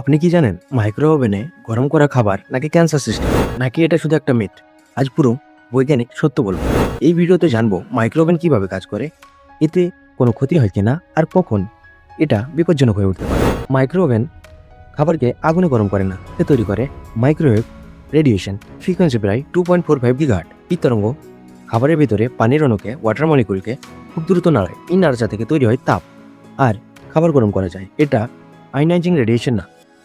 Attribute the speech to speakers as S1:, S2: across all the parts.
S1: আপনি কি জানেন মাইক্রোওভেনে গরম করা খাবার নাকি ক্যান্সার সৃষ্টি করে? নাকি এটা শুধু একটা মিথ? আজ পুরো বৈজ্ঞানিক সত্য বলবো। এই ভিডিওতে জানবো মাইক্রোওভেন কিভাবে কাজ করে, এতে কোনো ক্ষতি হয় কিনা, আর কখন এটা বিপজ্জনক হয়ে উঠতে পারে। মাইক্রোওভেন খাবারকে আগুনে গরম করে না, এতে তৈরি করে মাইক্রোওয়েভ রেডিয়েশন। ফ্রিকোয়েন্সি প্রায় 2.45 গিগাহার্টজ। এই তরঙ্গ খাবারের ভিতরে পানির অণুকে, ওয়াটার মলিকুলকে খুব দ্রুত নাড়ায়। এই নাড়াচা থেকে তৈরি হয় তাপ, আর খাবার গরম করা যায়। এটা আয়নাইজিং রেডিয়েশন না,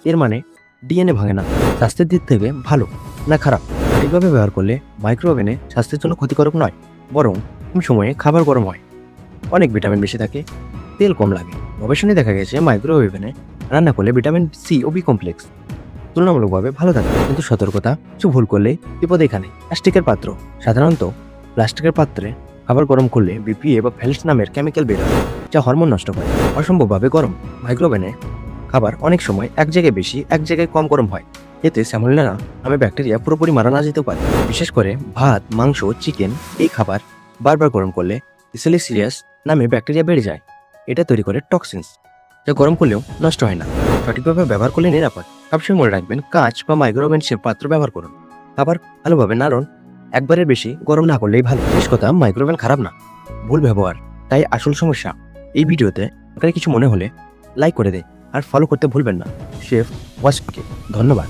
S1: এর মানে ডিএনএ ভাঙে না। স্বাস্থ্যের দিক থেকে ভালো না খারাপ? সঠিকভাবে ব্যবহার করলে মাইক্রোওভেনে স্বাস্থ্যের জন্য ক্ষতিকারক নয়, বরং কম সময়ে খাবার গরম হয়, অনেক ভিটামিন বেশি থাকে, তেল কম লাগে। গবেষণায় দেখা গেছে মাইক্রোওভেনে রান্না করলে ভিটামিন সি ও বি কমপ্লেক্স তুলনামূলকভাবে ভালো থাকে। কিন্তু সতর্কতা, কিছু ভুল করলে বিপদ এখানে। প্লাস্টিকের পাত্র, সাধারণত প্লাস্টিকের পাত্রে খাবার গরম করলে বিপিএ বা ফ্যালস নামের কেমিক্যাল বের হয়, যা হরমোন নষ্ট করে। অসম্ভবভাবে গরম মাইক্রোওভেনে খাবার অনেক সময় এক জায়গায় বেশি, এক জায়গায় কম গরম হয়। এতে স্যামোনেলা নামে ব্যাকটেরিয়া পুরোপুরি মারা না যেতেও পারে। বিশেষ করে ভাত, মাংস, চিকেন এই খাবার বারবার গরম করলে সিলিসিলিয়াস নামে ব্যাকটেরিয়া বেড়ে যায়। এটা তৈরি করে টক্সিনস, যা গরম করলেও নষ্ট হয় না। সঠিকভাবে ব্যবহার করলে নিরাপদ। সবসময় মনে রাখবেন, কাঁচ বা মাইক্রোওভেন সে পাত্র ব্যবহার করুন। খাবার ভালোভাবে নাড়ুন, একবারের বেশি গরম না করলেই ভালো। শেষ কথা, মাইক্রোওভেন খারাপ না, ভুল ব্যবহার তাই আসল সমস্যা। এই ভিডিওতে আপনার কিছু মনে হলে লাইক করে দিন, আর ফলো করতে ভুলবেন না শেফ ওয়াসকে। ধন্যবাদ।